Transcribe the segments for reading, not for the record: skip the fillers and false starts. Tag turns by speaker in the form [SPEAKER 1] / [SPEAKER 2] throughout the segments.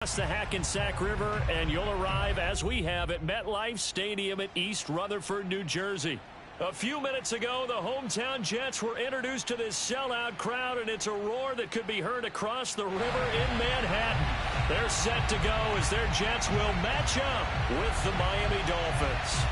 [SPEAKER 1] Across the Hackensack River, and you'll arrive, as we have, at MetLife Stadium at East Rutherford, New Jersey. A few minutes ago, the hometown Jets were introduced to this sellout crowd, and it's a roar that could be heard across the river in Manhattan. They're set to go as their Jets will match up with the Miami Dolphins.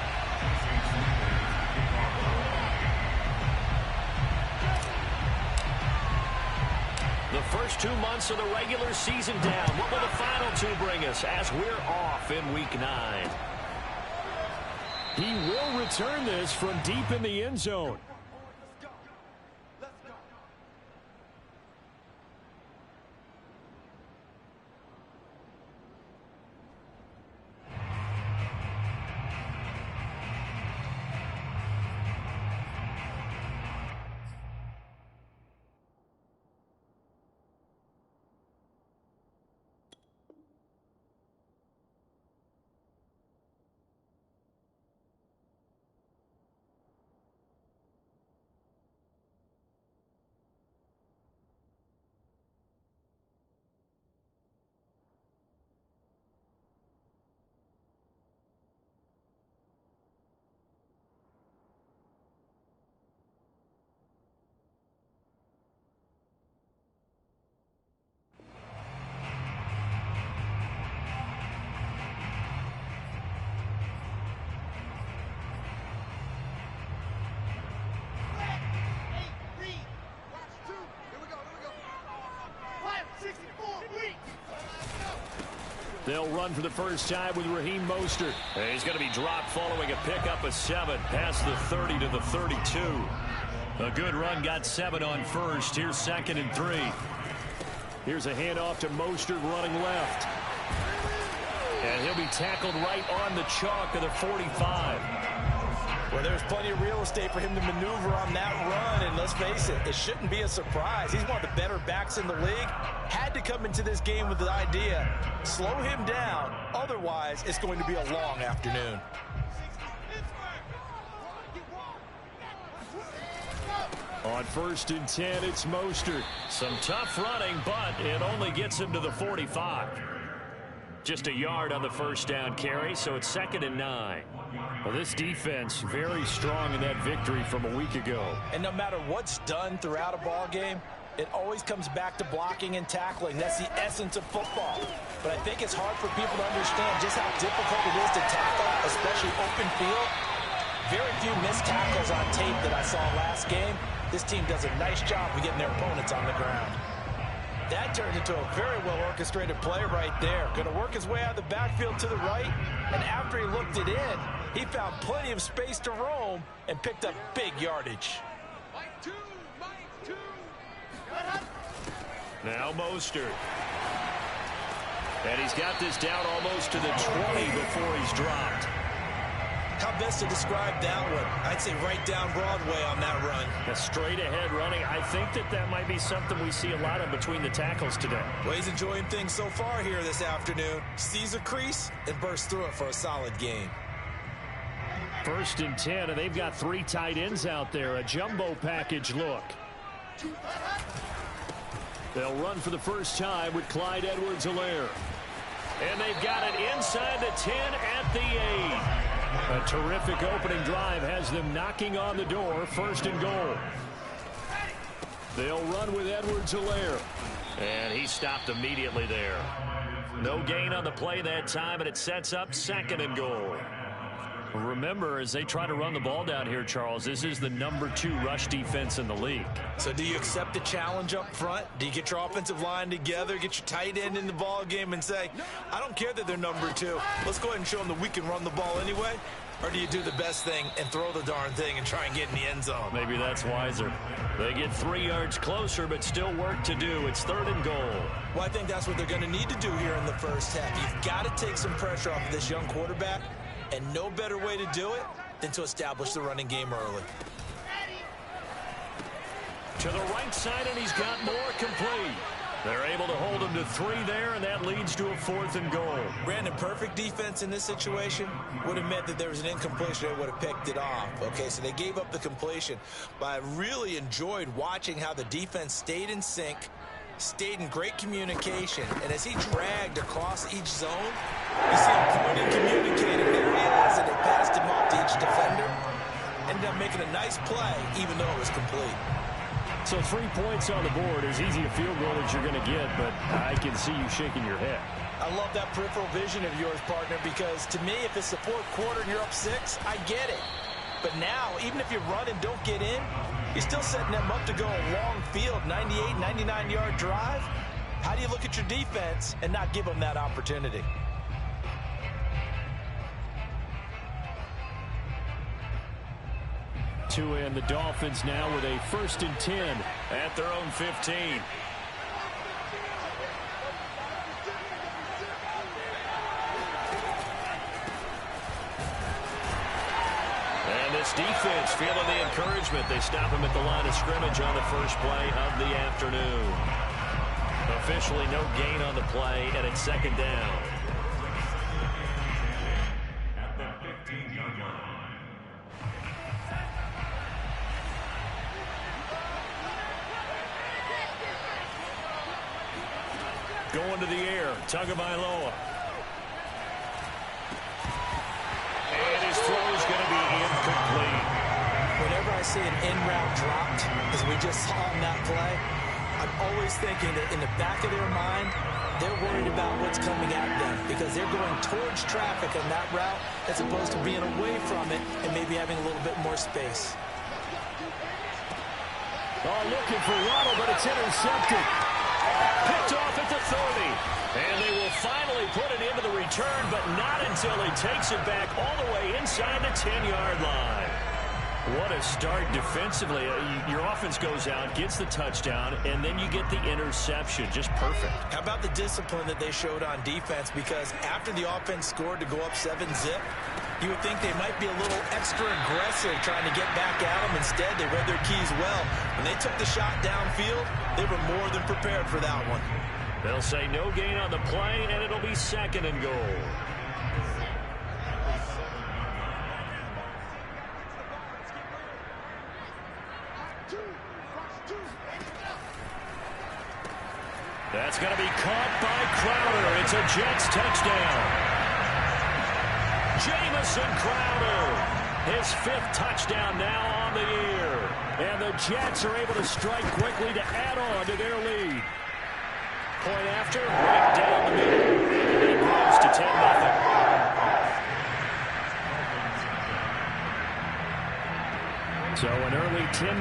[SPEAKER 1] The first 2 months of the regular season down. What will the final two bring us as we're off in Week 9?
[SPEAKER 2] He will return this from deep in the end zone.
[SPEAKER 1] They'll run for the first time with Raheem Mostert. And he's going to be dropped following a pickup of 7 past the 30 to the 32. A good run, got 7 on first. Here's 2nd and 3. Here's a handoff to Mostert running left. And he'll be tackled right on the chalk of the 45.
[SPEAKER 3] Well, there's plenty of real estate for him to maneuver on that run, and let's face it, it shouldn't be a surprise. He's one of the better backs in the league. Had to come into this game with the idea, slow him down, otherwise it's going to be a long afternoon.
[SPEAKER 1] On 1st and 10, it's Mostert. Some tough running, but it only gets him to the 45. Just a yard on the first down carry, so it's 2nd and 9. Well, this defense very strong in that victory from a week ago.
[SPEAKER 3] And no matter what's done throughout a ball game, it always comes back to blocking and tackling. That's the essence of football. But I think it's hard for people to understand just how difficult it is to tackle, especially open field. Very few missed tackles on tape that I saw last game. This team does a nice job of getting their opponents on the ground. That turned into a very well-orchestrated play right there. Going to work his way out of the backfield to the right, and after he looked it in, he found plenty of space to roam and picked up big yardage.
[SPEAKER 1] Now Mostert. And he's got this down almost to the 20 before he's dropped.
[SPEAKER 3] How best to describe that one? I'd say right down Broadway on that run.
[SPEAKER 1] A straight ahead running. I think that might be something we see a lot of between the tackles today.
[SPEAKER 3] Well, he's enjoying things so far here this afternoon. Sees a crease and bursts through it for a solid game.
[SPEAKER 1] 1st and 10, and they've got 3 tight ends out there. A jumbo package look. They'll run for the first time with Clyde Edwards-Helaire. And they've got it inside the 10 at the 8. A terrific opening drive has them knocking on the door. 1st and goal. They'll run with Edwards-Helaire. And he stopped immediately there. No gain on the play that time, and it sets up 2nd and goal. Remember, as they try to run the ball down here, Charles, this is the number 2 rush defense in the league.
[SPEAKER 3] So do you accept the challenge up front? Do you get your offensive line together, get your tight end in the ball game and say, I don't care that they're number 2. Let's go ahead and show them that we can run the ball anyway? Or do you do the best thing and throw the darn thing and try and get in the end zone?
[SPEAKER 1] Maybe that's wiser. They get 3 yards closer, but still work to do. It's 3rd and goal.
[SPEAKER 3] Well, I think that's what they're going to need to do here in the first half. You've got to take some pressure off of this young quarterback. And no better way to do it than to establish the running game early.
[SPEAKER 1] To the right side, and he's got more complete. They're able to hold him to 3 there, and that leads to a 4th and goal.
[SPEAKER 3] Brandon, perfect defense in this situation would have meant that there was an incompletion. They would have picked it off. Okay, so they gave up the completion. But I really enjoyed watching how the defense stayed in sync, stayed in great communication, and as he dragged across each zone, you see him pointing, communicating, there he is, and they passed him off to each defender. Ended up making a nice play, even though it was complete.
[SPEAKER 2] So 3 points on the board, as easy a field goal as you're going to get, but I can see you shaking your head.
[SPEAKER 3] I love that peripheral vision of yours, partner, because to me, if it's the fourth quarter and you're up 6, I get it. But now, even if you run and don't get in, you're still setting them up to go a long field, 98, 99-yard drive. How do you look at your defense and not give them that opportunity?
[SPEAKER 2] And the Dolphins now with a 1st and 10
[SPEAKER 1] at their own 15. And this defense feeling the encouragement. They stop him at the line of scrimmage on the first play of the afternoon. Officially no gain on the play, and it's 2nd down.
[SPEAKER 4] At the 15-yard line.
[SPEAKER 1] Going to the air, Tagovailoa. And his throw is going to be incomplete.
[SPEAKER 3] Whenever I see an in-route dropped, as we just saw on that play, I'm always thinking that in the back of their mind, they're worried about what's coming at them because they're going towards traffic on that route as opposed to being away from it and maybe having a little bit more space.
[SPEAKER 2] Oh, looking for Waddle, but it's intercepted.
[SPEAKER 1] Picked off at the 30. And they will finally put it into the return, but not until he takes it back all the way inside the 10-yard line. What a start defensively. Your offense goes out, gets the touchdown, and then you get the interception. Just perfect.
[SPEAKER 3] How about the discipline that they showed on defense? Because after the offense scored to go up 7-zip, you would think they might be a little extra aggressive trying to get back at them. Instead, they read their keys well. When they took the shot downfield, they were more than prepared for that one.
[SPEAKER 1] They'll say no gain on the play, and it'll be 2nd and goal. That's going to be caught by Crowder. It's a Jets touchdown. Jamison Crowder, his 5th touchdown now on the year.
[SPEAKER 2] And the Jets are able to strike quickly to add on to their lead.
[SPEAKER 1] Point after, right down the middle. And it grows to 10-0.
[SPEAKER 2] So an early 10-0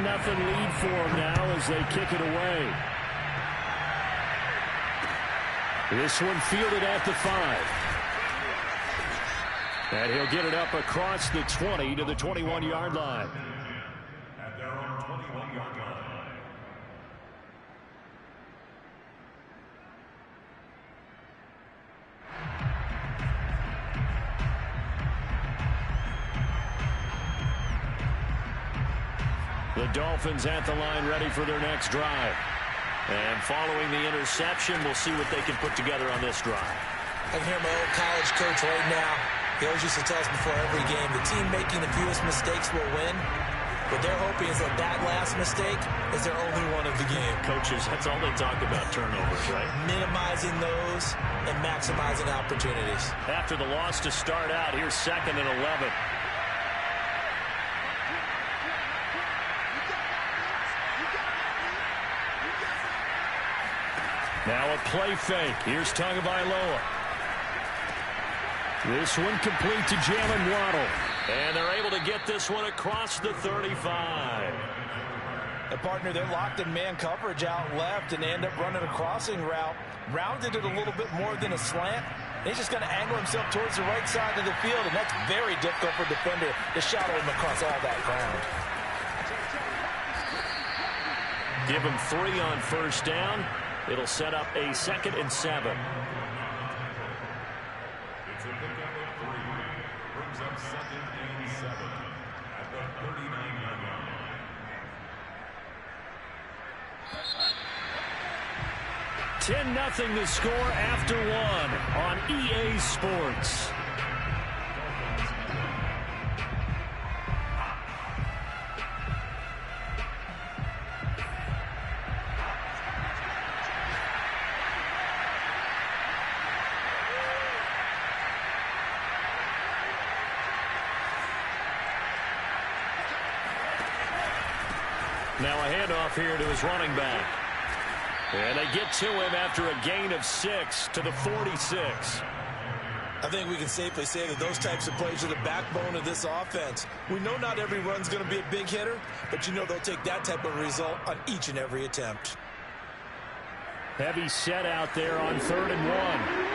[SPEAKER 2] lead for them now as they kick it away. This one fielded at the 5. And he'll get it up across the 20 to the 21-yard line.
[SPEAKER 4] At their own 21-yard line.
[SPEAKER 1] The Dolphins at the line ready for their next drive. And following the interception, we'll see what they can put together on this drive.
[SPEAKER 3] I can hear my old college coach right now. He always used to tell us before every game, the team making the fewest mistakes will win. What they're hoping is that that last mistake is their only one of the game.
[SPEAKER 1] Coaches, that's all they talk about, turnovers, right?
[SPEAKER 3] Minimizing those and maximizing opportunities.
[SPEAKER 1] After the loss to start out, here's 2nd and 11. Now a play fake. Here's Tagovailoa.
[SPEAKER 2] This one complete to Jalen Waddle.
[SPEAKER 1] And they're able to get this one across the 35.
[SPEAKER 3] And partner, they're locked in man coverage out left, and they end up running a crossing route. Rounded it a little bit more than a slant. He's just going to angle himself towards the right side of the field, and that's very difficult for a defender to shadow him across all that ground.
[SPEAKER 1] Give him 3 on first down. It'll set up a 2nd and 7.
[SPEAKER 4] It's a pickup of 3. Brings up 2nd and 7 at the 39-yard line.
[SPEAKER 1] $10-0 the score after 1 on EA Sports. Now a handoff here to his running back. And they get to him after a gain of 6 to the 46.
[SPEAKER 3] I think we can safely say that those types of plays are the backbone of this offense. We know not every run's going to be a big hitter, but you know they'll take that type of result on each and every attempt.
[SPEAKER 1] Heavy set out there on 3rd and 1.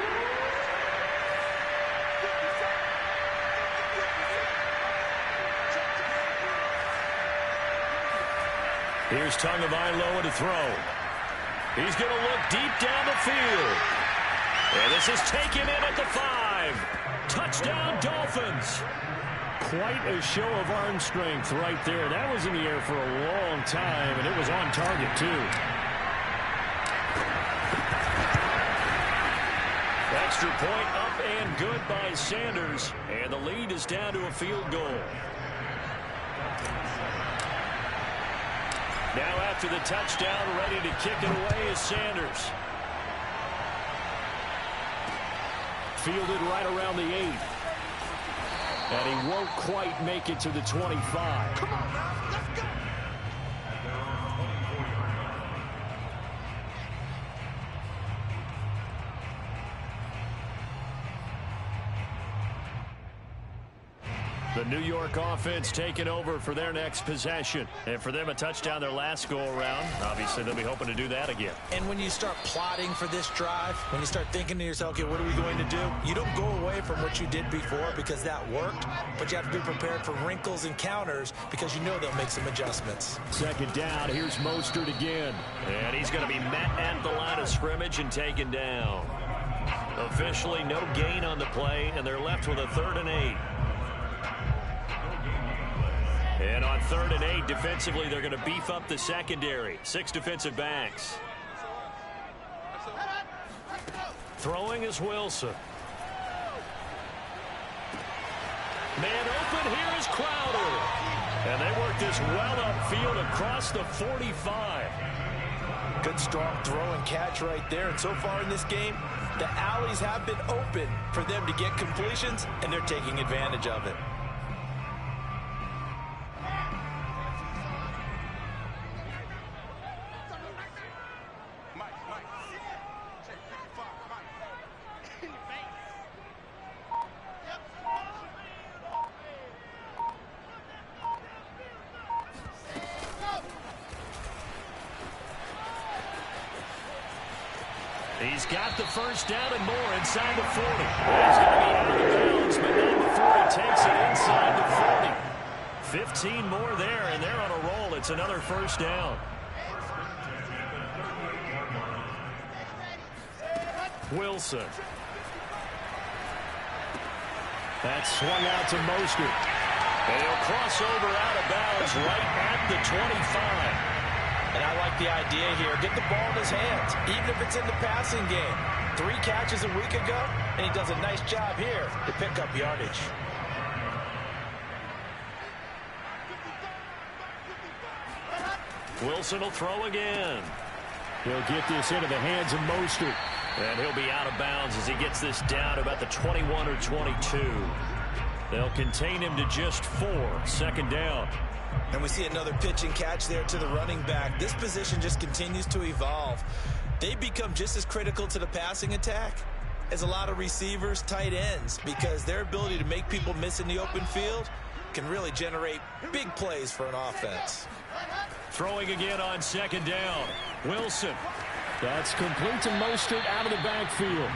[SPEAKER 1] Here's Tagovailoa to throw. He's going to look deep down the field. And this is taken in at the 5. Touchdown, Dolphins. Quite a show of arm strength right there. That was in the air for a long time, and it was on target, too. Extra point up and good by Sanders. And the lead is down to a field goal. Now after the touchdown, ready to kick it away is Sanders. Fielded right around the 8. And he won't quite make it to the 25. Come on now, let's go. The New York offense taking over for their next possession. And for them, a touchdown their last go-around. Obviously, they'll be hoping to do that again.
[SPEAKER 3] And when you start plotting for this drive, when you start thinking to yourself, okay, what are we going to do? You don't go away from what you did before because that worked, but you have to be prepared for wrinkles and counters because you know they'll make some adjustments.
[SPEAKER 1] 2nd down, here's Mostert again. And he's going to be met at the line of scrimmage and taken down. Officially, no gain on the play, and they're left with a 3rd and 8. And on 3rd and 8, defensively, they're going to beef up the secondary. 6 defensive backs. Throwing is Wilson. Man open, here is Crowder. And they work this well upfield across the 45.
[SPEAKER 3] Good strong throw and catch right there. And so far in this game, the alleys have been open for them to get completions, and they're taking advantage of it.
[SPEAKER 1] He's got the first down and more inside the 40. He's going to be out of bounds, but not before he takes it inside the 40. 15 more there, and they're on a roll. It's another first down. Wilson. That's swung out to Mostert. And he'll cross over out of bounds right at the 25.
[SPEAKER 3] And I like the idea here. Get the ball in his hands, even if it's in the passing game. 3 catches a week ago, and he does a nice job here to pick up yardage.
[SPEAKER 1] Wilson will throw again. He'll get this into the hands of Mostert. And he'll be out of bounds as he gets this down about the 21 or 22. They'll contain him to just 4. 2nd down.
[SPEAKER 3] And we see another pitch and catch there to the running back. This position just continues to evolve. They become just as critical to the passing attack as a lot of receivers, tight ends, because their ability to make people miss in the open field can really generate big plays for an offense.
[SPEAKER 1] Throwing again on 2nd down. Wilson. That's complete to Mostert out of the backfield.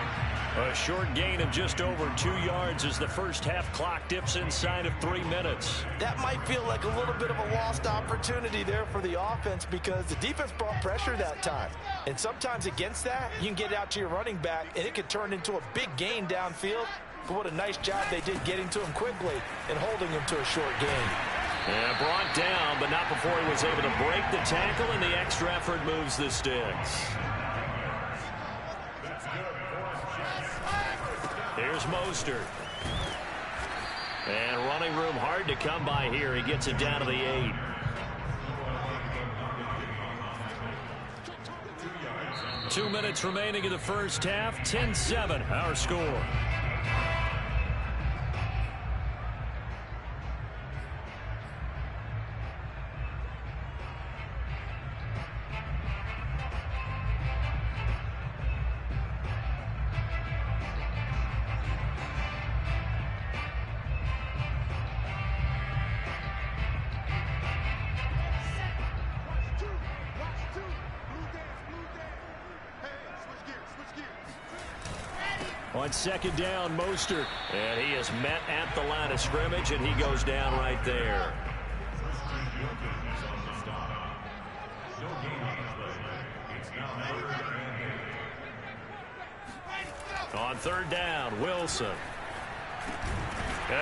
[SPEAKER 1] A short gain of just over 2 yards as the first half clock dips inside of 3 minutes.
[SPEAKER 3] That might feel like a little bit of a lost opportunity there for the offense because the defense brought pressure that time. And sometimes against that, you can get out to your running back, and it could turn into a big gain downfield. But what a nice job they did getting to him quickly and holding him to a short gain.
[SPEAKER 1] Yeah, brought down, but not before he was able to break the tackle, and the extra effort moves the sticks. Here's Mostert. And running room hard to come by here. He gets it down to the 8. Two minutes remaining in the first half. 10-7, our score. On second down, Mostert. And he is met at the line of scrimmage, and he goes down right there. On third down, Wilson.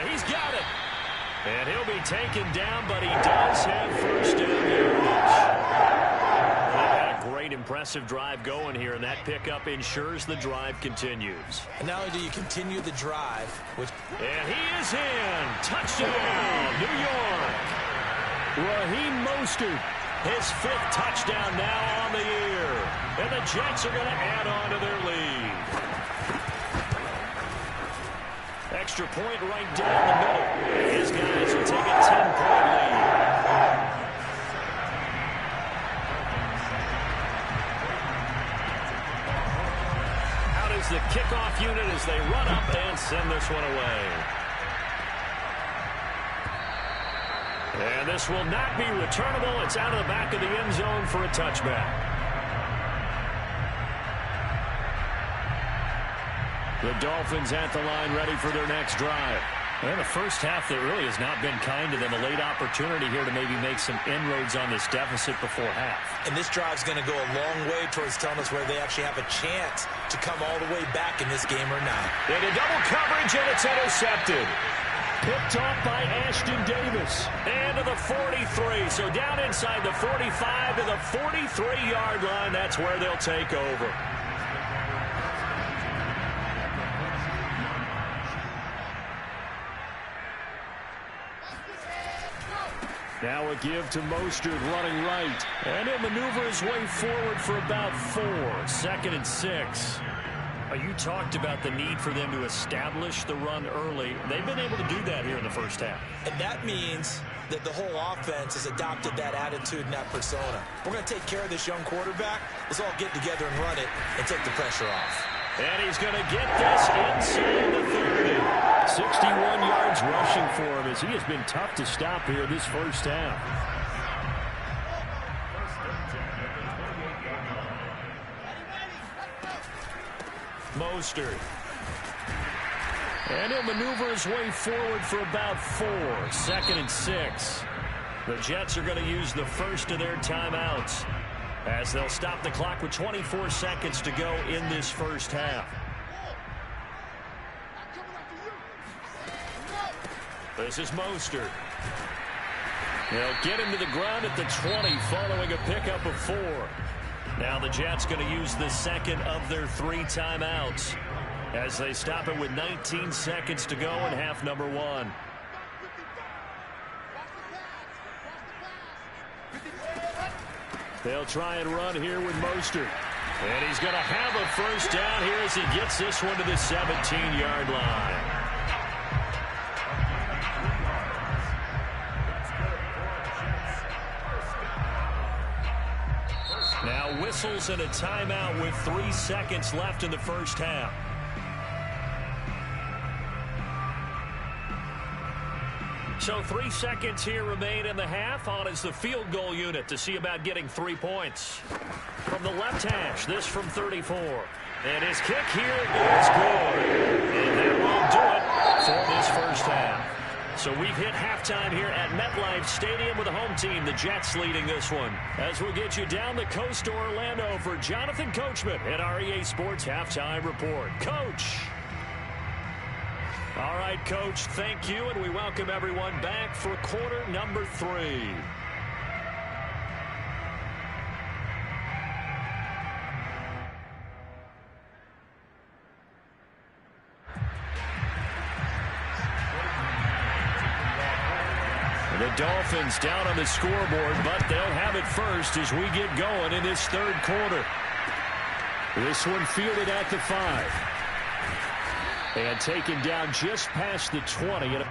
[SPEAKER 1] He's got it. And he'll be taken down, but he does have first down yardage. Great, impressive drive going here, and that pickup ensures the drive continues.
[SPEAKER 3] And not only do you continue the drive,
[SPEAKER 1] and he is in. Touchdown, New York. Raheem Mostert, his 5th touchdown now on the year. And the Jets are going to add on to their lead. Extra point right down the middle. His guys will take a 10-point lead. The kickoff unit as they run up and send this one away. And this will not be returnable. It's out of the back of the end zone for a touchback. The Dolphins at the line ready for their next drive. And the first half that really has not been kind to them. A late opportunity here to maybe make some inroads on this deficit before half.
[SPEAKER 3] And this drive's going to go a long way towards telling us whether they actually have a chance to come all the way back in this game or not.
[SPEAKER 1] Into double coverage, and it's intercepted. Picked off by Ashton Davis. And to the 43. So down inside the 45 to the 43-yard line. That's where they'll take over. Now a give to Mostert running right. And he'll maneuver his way forward for about 4. 2nd and 6. You talked about the need for them to establish the run early. They've been able to do that here in the first half.
[SPEAKER 3] And that means that the whole offense has adopted that attitude and that persona. We're going to take care of this young quarterback. Let's all get together and run it and take the pressure off.
[SPEAKER 1] And he's going to get this inside the 30. 61 yards rushing for him as he has been tough to stop here this first half. Mostert. And he'll maneuver his way forward for about 4. 2nd and 6. The Jets are going to use the first of their timeouts as they'll stop the clock with 24 seconds to go in this first half. This is Mostert. They'll get him to the ground at the 20 following a pickup of 4. Now the Jets going to use the second of their 3 timeouts as they stop it with 19 seconds to go in half number 1. They'll try and run here with Mostert. And he's going to have a first down here as he gets this one to the 17-yard line. Now whistles and a timeout with 3 seconds left in the first half. So 3 seconds here remain in the half. On is the field goal unit to see about getting 3 points. From the left hash, this from 34. And his kick here is good. And that will do it for this first half. So we've hit halftime here at MetLife Stadium with the home team, the Jets, leading this one. As we'll get you down the coast to Orlando for Jonathan Coachman at our EA Sports Halftime Report. Coach. All right, Coach, thank you, and we welcome everyone back for quarter number 3. The Dolphins down on the scoreboard, but they'll have it first as we get going in this third quarter. This one fielded at the 5. And taken down just past the 20.